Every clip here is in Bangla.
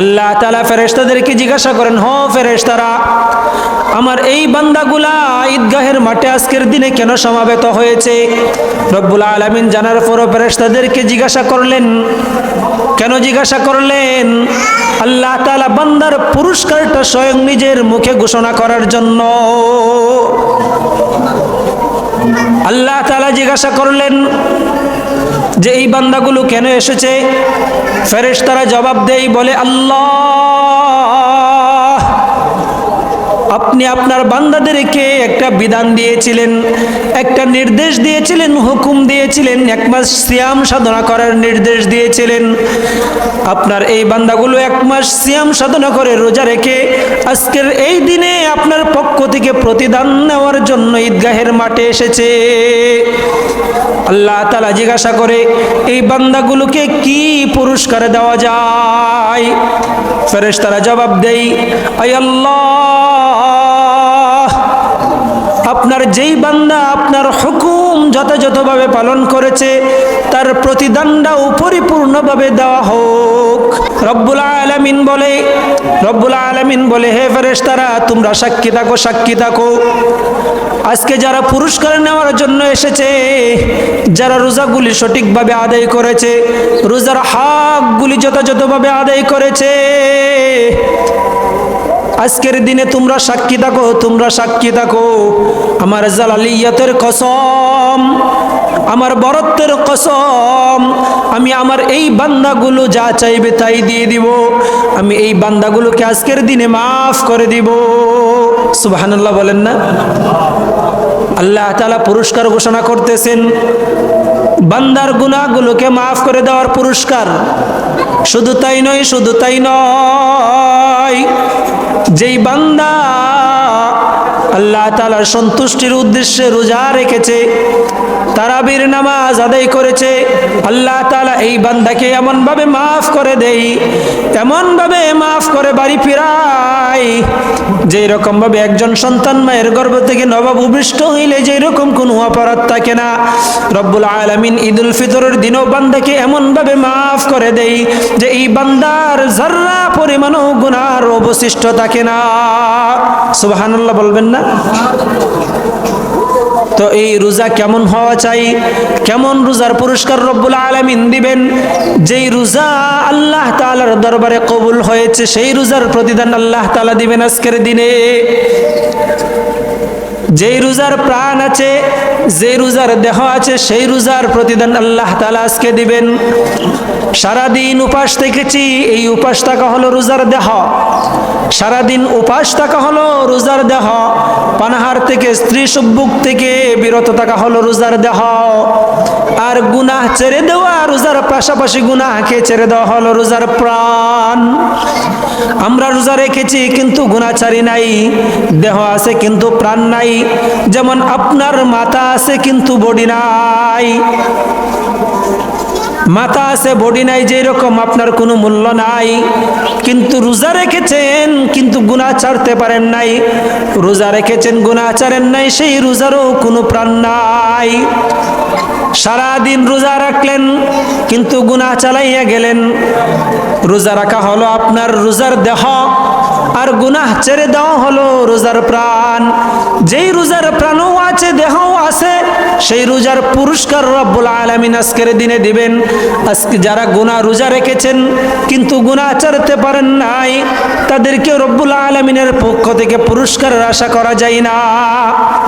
আল্লাহ তাআলা ফেরেশতাদেরকে জিজ্ঞাসা করেন, হ ফেরেশতারা, আমার এই বান্দাগুলা ঈদগাহের মাঠে আজকের দিনে কেন সমাবেত হয়েছে? রব্বুল আলামিন জানার পরও ফেরেশতাদেরকে জিজ্ঞাসা করলেন। কেন জিজ্ঞাসা করলেন? আল্লাহ তাআলা বান্দার পুরস্কারটা স্বয়ং নিজের মুখে ঘোষণা করার জন্য। আল্লাহ তাআলা জিজ্ঞাসা করলেন যে এই বান্দাগুলো কেন এসেছে? ফেরেশতারা জবাব দেয়, বলে, আল্লাহ, আপনি আপনার বান্দাদেরকে একটা বিধান দিয়েছিলেন, একটা নির্দেশ দিয়েছিলেন, হুকুম দিয়েছিলেন, 1 মাস সিয়াম সাধনা করার নির্দেশ দিয়েছিলেন। আপনার এই বান্দাগুলো 1 মাস সিয়াম সাধনা করে রোজা রেখে আজকের এই দিনে আপনার পক্ষ থেকে প্রতিদান নেওয়ার জন্য ঈদগাহের মাঠে এসেছে। আল্লাহ তাআলা জিজ্ঞাসা করে, এই বান্দাগুলোকে কি পুরস্কার দেওয়া যায়? ফেরেশতারা জবাব দেয়, আয় আল্লাহ, আপনার যেই বান্দা আপনার হুকুম যথাযথভাবে পালন করেছে তার প্রতিদানটাও পরিপূর্ণভাবে দেওয়া হোক। রব্বুল আলামিন বলে, হে ফেরেশতারা, তোমরা সাক্ষী থাকো, সাক্ষী থাকো। আজকে যারা পুরস্কার নেওয়ার জন্য এসেছে, যারা রোজাগুলি সঠিকভাবে আদায় করেছে, রোজার হকগুলি যথাযথভাবে আদায় করেছে, আজকের দিনে তোমরা সাক্ষী থাকো, তোমরা সাক্ষী থাকো। আমার জালালিয়াতের কসম, আমার বরত্বের কসম, আমি আমার এই বান্দাগুলো যা চাইবে তাই দিয়ে দিব। আমি এই বান্দাগুলোকে আজকের দিনে মাফ করে দিব। সুবহানাল্লাহ বলেন না? আল্লাহ তাআলা পুরস্কার ঘোষণা করতেছেন, বান্দার গুনাহগুলোকে মাফ করে দেওয়ার পুরস্কার। শুধু তাই নয়, শুধু তাই নয়, যেই বান্দা আল্লাহ তাআলার সন্তুষ্টির উদ্দেশ্যে রোজা রেখেছে, তারাবির নামাজ আদায় করেছে, আল্লাহ তাআলা এই বান্দাকে এমনভাবে মাফ করে দেয়, এমনভাবে মাফ করে বাড়ি ফিরায়, যেই রকম ভাবে একজন সন্তান মায়ের গর্ভ থেকে নবভূমিষ্ঠ হইলে যেই রকম কোনো অপরাধ থাকে না, রব্বুল আলামিন ঈদুল ফিতরের দিনও বান্দাকে এমনভাবে মাফ করে দেয় যে এই বান্দার যারা পরিমাণও গুনার অবশিষ্ট থাকে না। সুবহানাল্লাহ বলবেন না? তো এই রোজা কেমন হওয়া চাই? কেমন রোজার পুরস্কার রব্বুল আলামিন দিবেন? যেই রোজা আল্লাহ তাআলার দরবারে কবুল হয়েছে, সেই রোজার প্রতিদান আল্লাহ তাআলা দিবেন আজকের দিনে। যেই রোজার প্রাণ আছে, যে রোজার দেহ আছে, সেই রোজার প্রতিদান আল্লাহ তাআলা আজকে দিবেন। সারাদিন উপাস থেকেছি, এই উপাস থাকা হলো রোজার দেহ। সারাদিন উপাস থাকা হলো রোজার দেহ। পানাহার থেকে, স্ত্রী সুবুক থেকে বিরত থাকা হলো রোজার দেহ। আর গুনাহ ছেড়ে দেওয়া, রোজার পাশাপাশি গুনাহকে ছেড়ে দেওয়া হলো রোজার প্রাণ। আমরা রোজা রেখেছি কিন্তু গুনাহ ছাড়ি নাই, দেহ আছে কিন্তু প্রাণ নাই। যেমন আপনার মাথা আছে কিন্তু বডি নাই, মাথা আছে বডি নাই, যেই রকম আপনার কোনো মূল্য নাই। কিন্তু রোজা রেখেছেন কিন্তু গুনাহ ছাড়তে পারেন নাই, রোজা রেখেছেন গুনাহ ছাড়েন নাই, সেই রোজারও কোনো প্রাণ নাই। সারাদিন রোজা রাখলেন কিন্তু গুনাহ চালাইয়া গেলেন। রোজা রাখা হলো আপনার রোজার দেহ, আর গুনাহ ছেড়ে দেওয়া হলো রোজার প্রাণ। যেই রোজার প্রাণও আছে, দেহও আছে, সেই রোজার পুরস্কার রব্বুল আলামিন আজকের দিনে দিবেন। আজকে যারা গুনাহ রোজা রেখেছেন কিন্তু গুনাহ ছাড়তে পারেন নাই, তাদেরকে রব্বুল আলামিনের পক্ষ থেকে পুরস্কারের আশা করা যায় না।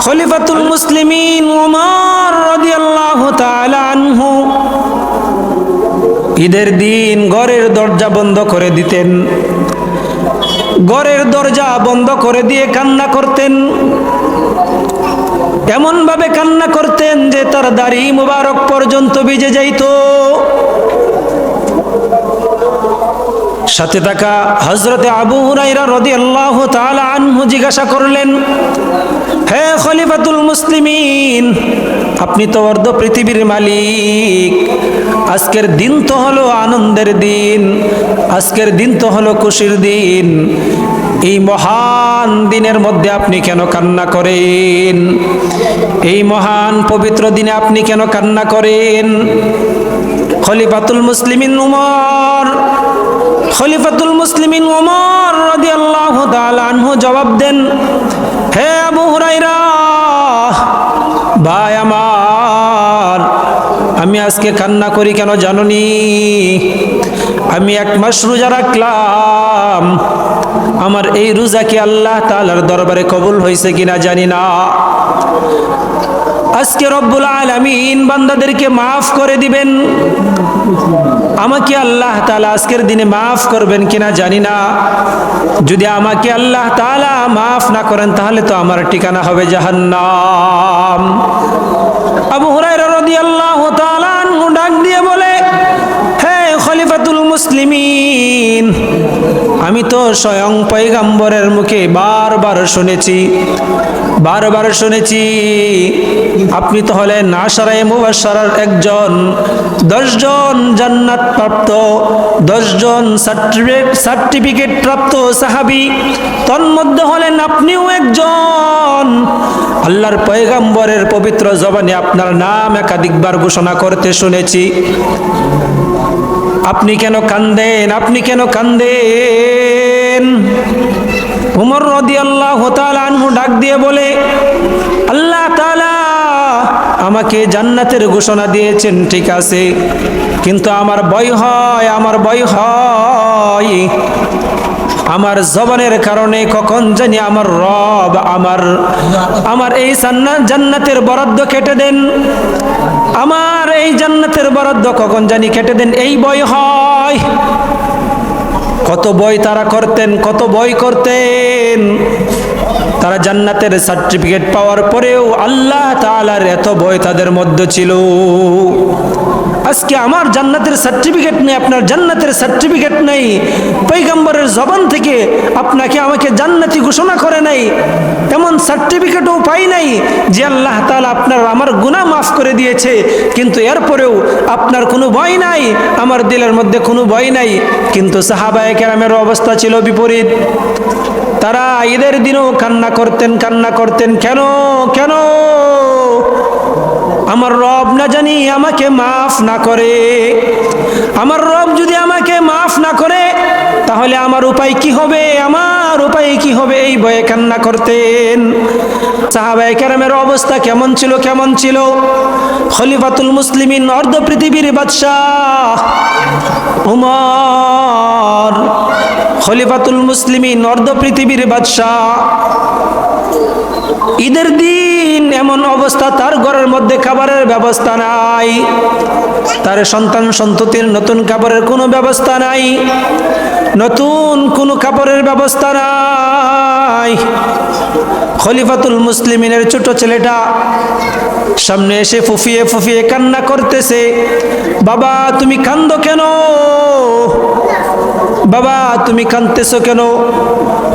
খলিফাতুল মুসলিমিন ওমর রাদিয়াল্লাহু তাআলা আনহু ঈদের দিন ঘরের দরজা বন্ধ করে দিতেন। ঘরের দরজা বন্ধ করে দিয়ে কান্না করতেন। এমন ভাবে কান্না করতেন যে তার দাড়ি মুবারক পর্যন্ত ভিজে যাইত। সাথে থাকা হযরতে আবু হুরায়রা রাদিয়াল্লাহু তাআলা আনহু জিজ্ঞাসা করলেন, হে খলিফাতুল মুসলিমিন, আপনি তো অর্ধ পৃথিবীর মালিক, আজকের দিন তো হলো আনন্দের দিন, আজকের দিন তো হলো খুশির দিন, এই মহান দিনের মধ্যে আপনি কেন কান্না করেন? এই মহান পবিত্র দিনে আপনি কেন কান্না করেন? খলিফাতুল মুসলিমিন উমর মুসলিমিন ওমর রাদিয়াল্লাহু তাআলা আনহু জবাব দেন, হে আবু হুরায়রা, ভাই আমার, আমি আজকে কান্না করি কেন জানোনি? আমি 1 মাস রোজা রাখলাম, আমার এই রোজা কি আল্লাহ তাআলার দরবারে কবুল হয়েছে কিনা জানি না। আজকে রব্বুল আলামিন বান্দাদেরকে মাফ করে দিবেন, আমাকে আল্লাহ তাআলা আজকের দিনে মাফ করবেন কিনা জানি না। যদি আমাকে আল্লাহ তাআলা মাফ না করেন তাহলে তো আমার ঠিকানা হবে জাহান্নাম। আবু হুরায়রা রাদিয়াল্লাহু তাআলা আনহু ডাক দিয়ে বলে, হে খলিফাতুল মুসলিমিন, আমি তো স্বয়ং পয়গম্বরের মুখে বারবার শুনেছি আপনি তো হলেন আশারায়ে মুবাশশারার একজন, 10 জন জান্নাত প্রাপ্ত, 10 জন সার্টিফিকেট প্রাপ্ত সাহাবী, তন্মধ্যে হলেন আপনিও একজন। আল্লাহর পয়গম্বরের পবিত্র জবানে আপনার নাম একাধিকবার ঘোষণা করতে শুনেছি। আপনি কেন কান্দেন? আপনি কেন কান্দেন? উমর রাদিয়াল্লাহু তাআলা আনহু ডাক দিয়ে বলে, আল্লাহ তাআলা আমাকে জান্নাতের ঘোষণা দিয়েছেন ঠিক আছে, কিন্তু আমার ভয় হয়, আমার জবানের কারণে কখন জানি আমার রব আমার এই জান্নাতের বরাদ্দ কেটে দেন, আমার এই জান্নাতের বরাদ্দ কখন জানি কেটে দেন, এই ভয় হয়। কত ভয় তারা করতেন, কত ভয় করতেন। তারা জান্নাতের সার্টিফিকেট পাওয়ার পরেও আল্লাহ তাআলার এত ভয় তাদের মধ্যে ছিল। আজকে আমার জান্নাতের সার্টিফিকেট নেই, আপনার জান্নাতের সার্টিফিকেট নেই, পয়গম্বরের জবান থেকে আপনাকে আমাকে জান্নাতি ঘোষণা করে নাই, এমন সার্টিফিকেটও পাই নাই যে আল্লাহ তাআলা আপনার আমার গুনাহ মাফ করে দিয়েছে, কিন্তু এরপরেও আপনার কোনো ভয় নাই, আমার দিলের মধ্যে কোনো ভয় নাই। কিন্তু সাহাবায়ে কেরামের অবস্থা ছিল বিপরীত। তারা ঈদের দিনও কান্না করতেন। কেন? আমার রব না জানি আমাকে মাফ না করে, আমার রব যদি আমাকে মাফ না করে তাহলে আমার উপায় কি হবে, এই ভয়ে কান্না করতেন। সাহাবায়ে কেরামের অবস্থা কেমন ছিল? খলিফাতুল মুসলিমিন, অর্ধ পৃথিবীর বাদশাহ উমর, খলিফাতুল মুসলিমিন, অর্ধ পৃথিবীর বাদশাহ। ঈদের দিন এমন অবস্থা, তার ঘরের মধ্যে খাবারের ব্যবস্থা নাই, তার সন্তান সন্ততির নতুন কাপড়ের কোনো ব্যবস্থা নাই, নতুন কোনো কাপড়ের ব্যবস্থা নাই। খলিফাতুল মুসলিমিনের ছোট ছেলেটা সামনে এসে ফুফিয়ে কান্না করতেছে। বাবা তুমি কান্দো কেন? বাবা তুমি কাঁদতেছো কেন?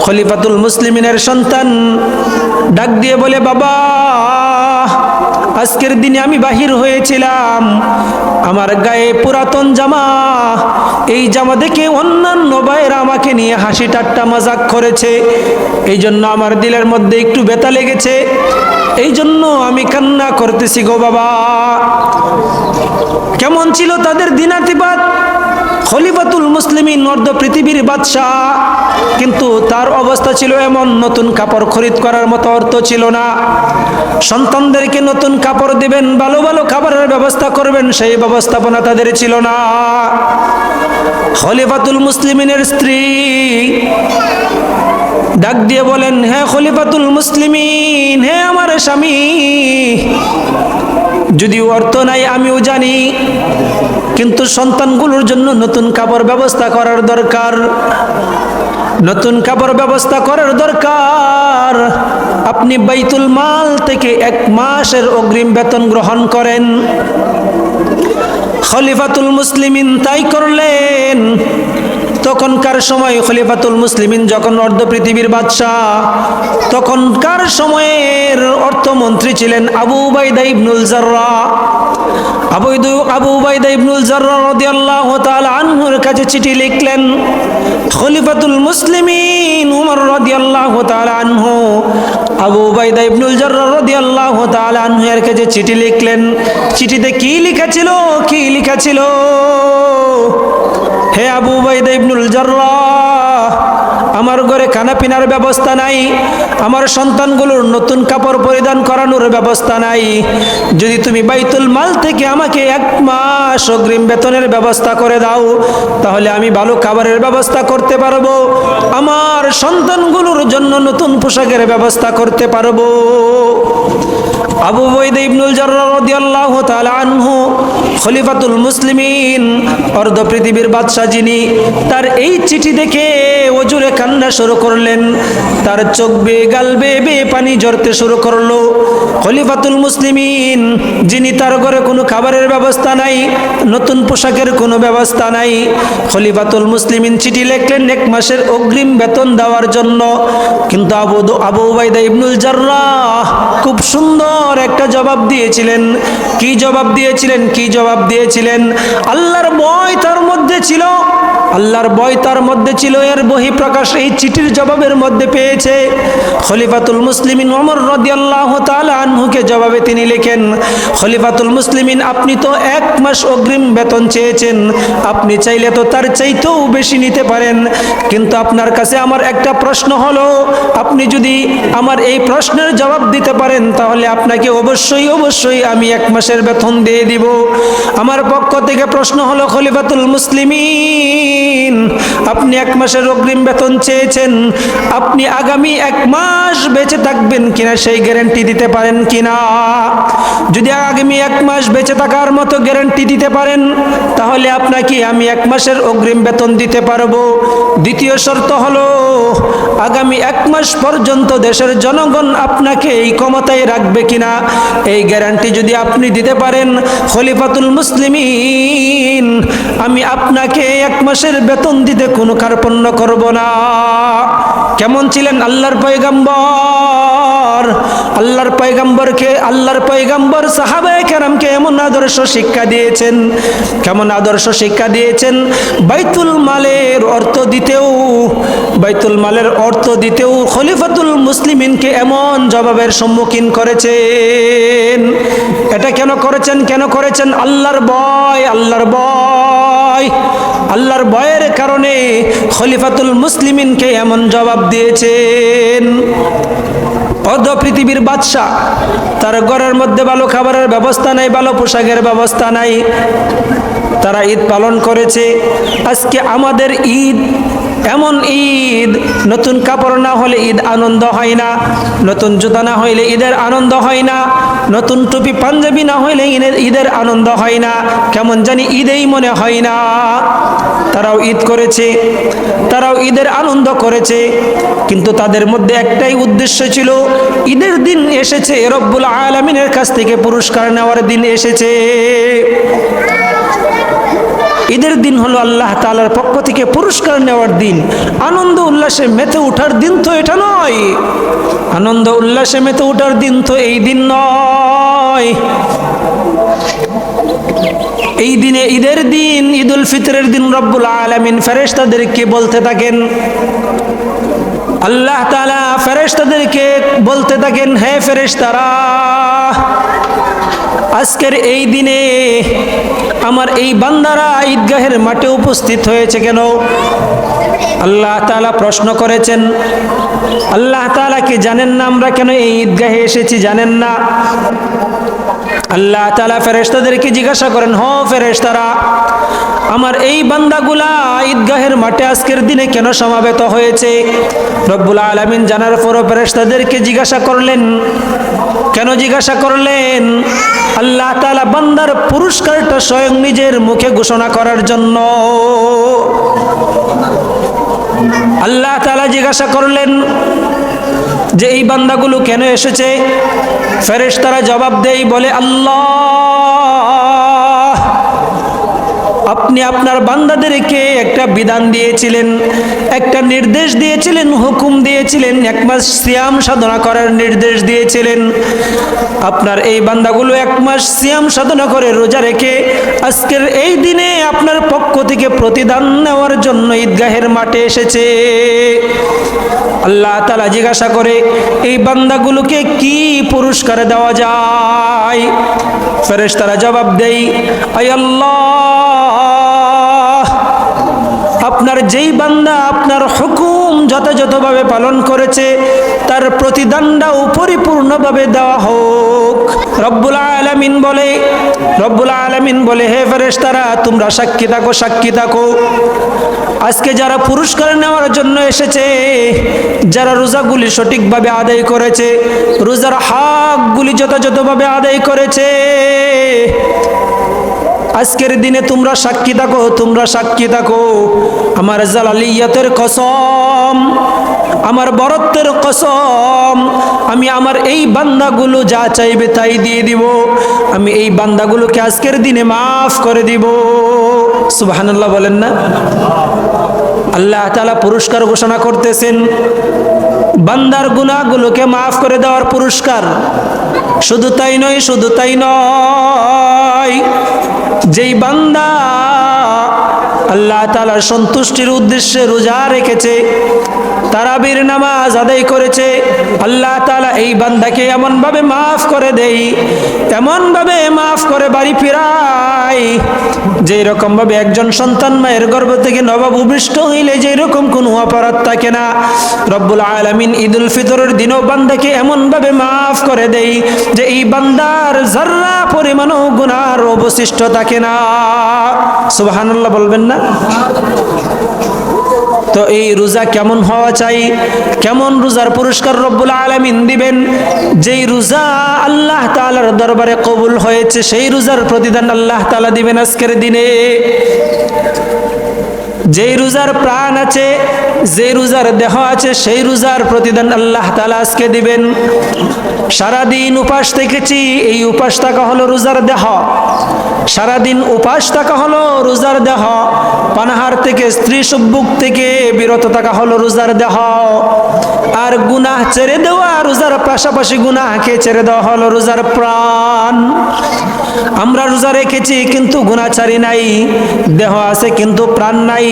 খলিফাতুল মুসলিমিনের সন্তান ডাক দিয়ে বলে, বাবা আজকের দিনে আমি বাহির হয়েছিলাম, আমার গায়ে পুরাতন জামা, এই জামা দেখে অন্যান্য ভাইয়েরা আমাকে নিয়ে হাসি ঠাট্টা মজাক করেছে, এই জন্য আমার দিলের মধ্যে একটু ব্যথা লেগেছে, এই জন্য আমি কান্না করতেছি গো বাবা। কেমন ছিল তাদের দিনাতিপাত? খলিফাতুল মুসলিমিন, অর্ধ পৃথিবীর বাদশাহ, কিন্তু তার অবস্থা ছিল এমন, নতুন কাপড় খরিদ করার মতো অর্থ ছিল না। সন্তানদেরকে নতুন কাপড় দিবেন, ভালো ভালো খাবারের ব্যবস্থা করবেন, সেই ব্যবস্থাপনা তাদের ছিল না। খলিফাতুল মুসলিমিনের স্ত্রী ডাক দিয়ে বলেন, হে খলিফাতুল মুসলিমিন, হে আমার স্বামী, যদিও অর্থ নাই আমিও জানি, কিন্তু সন্তানগুলোর জন্য নতুন কাপড় ব্যবস্থা করার দরকার। আপনি বাইতুল মাল থেকে 1 মাসের অগ্রিম বেতন গ্রহণ করেন। খলিফাতুল মুসলিমিন তাই করলেন। তখনকার সময় খলিফাতুল মুসলিমিন যখন অর্ধ পৃথিবীর বাদশাহ, তখনকার সময়ের অর্থমন্ত্রী ছিলেন আবু উবাইদা ইবনুল জাররাহ। আবু উবাইদা ইবনুল জাররাহ রাদিয়াল্লাহু তাআলা আনহুর কাছে চিঠি লিখলেন। খলিফাতুল মুসলিমিন উমর রাদিয়াল্লাহু তাআলা আনহু আবু উবাইদা ইবনুল জাররাহ রাদিয়াল্লাহু তাআলা আনহু এর কাছে চিঠি লিখলেন। চিঠিতে কি লেখা ছিল? হে আবু উবাইদা ইবনুল জাররাহ, আমার ঘরে খানা পিনার ব্যবস্থা নাই, আমার সন্তানগুলোর নতুন কাপড় পরিধান করানোর ব্যবস্থা নাই। যদি তুমি বাইতুল মাল থেকে আমাকে 1 মাস অগ্রিম বেতনের ব্যবস্থা করে দাও, তাহলে আমি ভালো খাবারের ব্যবস্থা করতে পারবো, আমার সন্তানগুলোর জন্য নতুন পোশাকের ব্যবস্থা করতে পারবো। আবু উবাইদা ইবনুল জাররাহ রাদিয়াল্লাহু তাআলা আনহু, খলিফাতুল মুসলিমিন, অর্ধ পৃথিবীর বাদশা যিনি, তার এই চিঠি দেখে ওজুরে কান্না শুরু করলেন। তার চোখ বেয়ে গাল বেয়ে পানি ঝরতে শুরু করলো। খলিফাতুল মুসলিমিন যিনি, তার ঘরে কোনো খাবারের ব্যবস্থা নাই, নতুন পোশাকের কোনো ব্যবস্থা নাই। খলিফাতুল মুসলিমিন চিঠি লিখলেন 1 মাসের অগ্রিম বেতন দেওয়ার জন্য। কিন্তু আবু উবাইদা ইবনুল জাররাহ খুব সুন্দর একটা জবাব দিয়েছিলেন। কি জবাব দিয়েছিলেন? কি জবাব দিয়েছিলেন? আল্লাহর ভয় তার মধ্যে ছিল, আল্লাহর ভয় তার মধ্যে ছিল। এর বহিঃপ্রকাশ এই চিঠির জবাবের মধ্যে পেয়েছে। খলিফাতুল মুসলিমিন ওমর রাদিয়াল্লাহু তাআলা আনহুকে জবাবে তিনি লেখেন, খলিফাতুল মুসলিমিন, আপনি তো 1 মাস অগ্রিম বেতন চেয়েছেন, আপনি চাইলে তো তার চাইতেও বেশি নিতে পারেন, কিন্তু আপনার কাছে আমার একটা প্রশ্ন হলো, আপনি যদি আমার এই প্রশ্নের জবাব দিতে পারেন তাহলে আপনাকে অবশ্যই আমি 1 মাসের বেতন দিয়ে দিব। আমার পক্ষ থেকে প্রশ্ন হলো, খলিফাতুল মুসলিমিন, আপনি 1 মাসের অগ্রিম বেতন চেয়েছেন, আপনি আগামী 1 মাস বেঁচে থাকবেন কিনা সেই গ্যারান্টি দিতে পারেন কিনা? যদি আগামী 1 মাস বেঁচে থাকার মতো গ্যারান্টি দিতে পারেন তাহলে আপনাকে আমি 1 মাসের অগ্রিম বেতন দিতে পারবো। দ্বিতীয় শর্ত হলো, আগামী 1 মাস পর্যন্ত দেশের জনগণ আপনাকে এই ক্ষমতায় রাখবে কিনা এই গ্যারান্টি যদি আপনি দিতে পারেন, খলিফাতুল মুসলিমিন, আমি আপনাকে 1 মাসের বেতন দিতে কোনো কার্পণ্য করব না। কেমন ছিলেন আল্লাহর পয়গম্বর? আল্লাহর পয়গম্বর সাহাবায়ে কেরামকে এমন আদর্শ শিক্ষা দিয়েছেন, কেমন আদর্শ শিক্ষা দিয়েছেন। বাইতুল মালের অর্থ দিতেও খলিফাতুল মুসলিমিনকে এমন জবাবের সম্মুখীন করেছেন। এটা কেন করেছেন? আল্লাহর ভয়ের কারণে খলিফাতুল মুসলিমিনকে এমন জবাব দিয়েছেন। অর্ধ পৃথিবীর বাদশা, তার ঘরের মধ্যে ভালো খাবারের ব্যবস্থা নাই, ভালো পোশাকের ব্যবস্থা নাই। তারা ঈদ পালন করেছে। আজকে আমাদের ঈদ এমন ঈদ, নতুন কাপড় না হলে ঈদ আনন্দ হয় না, নতুন জুতা না হইলে ঈদের আনন্দ হয় না, নতুন টুপি পাঞ্জাবি না হইলে ঈদের আনন্দ হয় না, কেমন জানি ঈদেই মনে হয় না। তারাও ঈদ করেছে, তারাও ঈদের আনন্দ করেছে, কিন্তু তাদের মধ্যে একটাই উদ্দেশ্য ছিল, ঈদের দিন এসেছে, রব্বুল আলামিনের কাছ থেকে পুরস্কার নেওয়ার দিন এসেছে। ঈদের দিন হলো আল্লাহ তাআলার পক্ষ থেকে পুরস্কার নেওয়ার দিন, আনন্দ উল্লাসে মেতে ওঠার দিন তো এটা নয়। আনন্দ উল্লাসে মেতে ওঠার দিন তো এই দিন নয়। এই দিনে, ঈদের দিন, ঈদুল ফিতরের দিন, রব্বুল আলামিন ফেরেশতাদেরকে বলতে থাকেন, আল্লাহ তাআলা ফেরেশতাদেরকে বলতে থাকেন, হে ফেরেশতারা, আজকের এই দিনে আমার এই বান্দারা ঈদগাহের মাঠে উপস্থিত হয়েছে কেন? আল্লাহ তাআলা প্রশ্ন করেছেন। আল্লাহ তাআলা কি জানেন না আমরা কেন এই ঈদগাহে এসেছি? জানেন না? আল্লাহ তাআলা ফেরেশতাদেরকে জিজ্ঞাসা করেন, হ ফেরেশতারা, আমার এই বান্দাগুলা ঈদগাহের মাঠে আজকের দিনে কেন সমাবেত হয়েছে? রব্বুল আলামিন জানার পরও ফেরেশতাদেরকে জিজ্ঞাসা করলেন। কেন জিজ্ঞাসা করলেন? আল্লাহ তাআলা বান্দার পুরস্কারটা স্বয়ং নিজের মুখে ঘোষণা করার জন্য। আল্লাহ তাআলা জিজ্ঞাসা করলেন যে এই বান্দাগুলো কেন এসেছে? ফেরেশতারা জবাব দেয়, বলে, আল্লাহ, আপনি আপনার বান্দাদেরকে একটা বিধান দিয়েছিলেন, একটা নির্দেশ দিয়েছিলেন, হুকুম দিয়েছিলেন, 1 মাস সিয়াম সাধনা করার নির্দেশ দিয়েছিলেন। আপনার এই বান্দাগুলো 1 মাস সিয়াম সাধনা করে রোজা রেখে আজকের এই দিনে আপনার পক্ষ থেকে প্রতিদান নেওয়ার জন্য ঈদগাহের মাঠে এসেছে। আল্লাহ তাআলা জিজ্ঞাসা করে, এই বান্দাগুলোকে কি পুরস্কার দেওয়া যায়? ফেরেশতারা জবাব দেয়, আয় আল্লাহ, আপনার যেই বান্দা আপনার হুকুম যথাযথভাবে পালন করেছে তার প্রতিদানটাও পরিপূর্ণভাবে দেওয়া হোক। রব্বুল আলামিন বলে হে ফেরেশতারা তোমরা সাক্ষী থাকো, সাক্ষী থাকো। আজকে যারা পুরস্কার নেওয়ার জন্য এসেছে, যারা রোজাগুলি সঠিকভাবে আদায় করেছে, রোজার হকগুলি যথাযথভাবে আদায় করেছে, আজকের দিনে তোমরা সাক্ষী থাকো, তোমরা সাক্ষী থাকো। আমার জালালিয়াতের কসম, আমার বরত্বের কসম, আমি আমার এই বান্দাগুলো যা চাইবে তাই দিয়ে দিব। আমি এই বান্দাগুলোকে আজকের দিনে মাফ করে দিব। সুবহানাল্লাহ বলেন না? আল্লাহ তাআলা পুরস্কার ঘোষণা করতেছেন, বান্দার গুনাহগুলোকে মাফ করে দেওয়ার পুরস্কার। শুধু তাই নয়, শুধু তাই নয়, যেই বান্দা আল্লাহ তাআলার সন্তুষ্টির উদ্দেশ্যে রোজা রেখেছে, তারাবির নামাজ আদায় করেছে, আল্লাহ তাআলা এই বান্দাকে এমনভাবে মাফ করে দেই, এমনভাবে মাফ করে বাড়ি ফিরায়, যেই রকমভাবে একজন সন্তান মায়ের গর্ভ থেকে নবভূমিষ্ঠ হইলে যেই রকম কোনো অপরাধ থাকে না, রব্বুল আলামিন ঈদুল ফিতরের দিনও বান্দাকে এমনভাবে মাফ করে দেই যে এই বান্দার যাররা পরিমাণও গুনার অবশিষ্ট থাকে না। সুবহানাল্লাহ বলবেন না? তো এই রোজা কেমন হওয়া চাই? কেমন রোজার পুরস্কার রব্বুল আলামিন দিবেন? যেই রোজা আল্লাহ তাআলার দরবারে কবুল হয়েছে, সেই রোজার প্রতিদান আল্লাহ তাআলা দিবেন আজকের দিনে। যেই রোজার প্রাণ আছে, যে রোজার দেহ আছে, সেই রোজার প্রতিদান আল্লাহ তাআলা আজকে দিবেন। সারাদিন উপাস থেকেছি, এই উপাস থাকা হলো রোজার দেহ। সারাদিন উপাস থাকা হলো রোজার দেহ। পানাহার থেকে, স্ত্রী সুব্বুক থেকে বিরত থাকা হলো রোজার দেহ। আর গুনাহ ছেড়ে দেওয়া, রোজার পাশাপাশি গুনাহকে ছেড়ে দেওয়া হলো রোজার প্রাণ। আমরা রোজা রেখেছি কিন্তু গুনাহ ছাড়ি নাই, দেহ আছে কিন্তু প্রাণ নাই।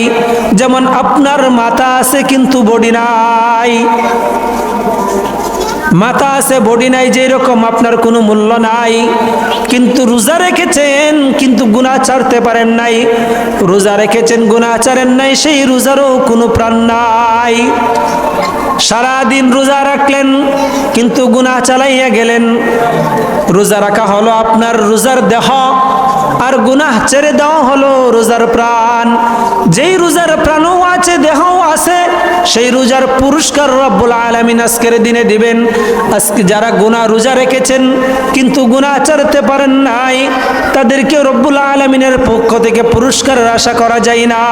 যেমন আপনার মাথা আছে কিন্তু বডি নাই, মাথা আছে বডি নাই, যেই রকম আপনার কোনো মূল্য নাই। কিন্তু রোজা রেখেছেন কিন্তু গুনাহ ছাড়তে পারেন নাই, রোজা রেখেছেন গুনাহ ছাড়েন নাই, সেই রোজারও কোনো প্রাণ নাই। সারাদিন রোজা রাখলেন কিন্তু গুনাহ চালাইয়া গেলেন। রোজা রাখা হলো আপনার রোজার দেহ, আর গুনাহ ছেড়ে দেওয়া হলো রোজার প্রাণ। যেই রোজার প্রাণও আছে, দেহও আছে, সেই রোজার পুরস্কার রব্বুল আলামিন আজকের দিনে দিবেন। আজকে যারা গুনাহ রোজা রেখেছেন কিন্তু গুনাহ ছাড়তে পারেন নাই, তাদেরকে রব্বুল আলামিনের পক্ষ থেকে পুরস্কারের আশা করা যায় না।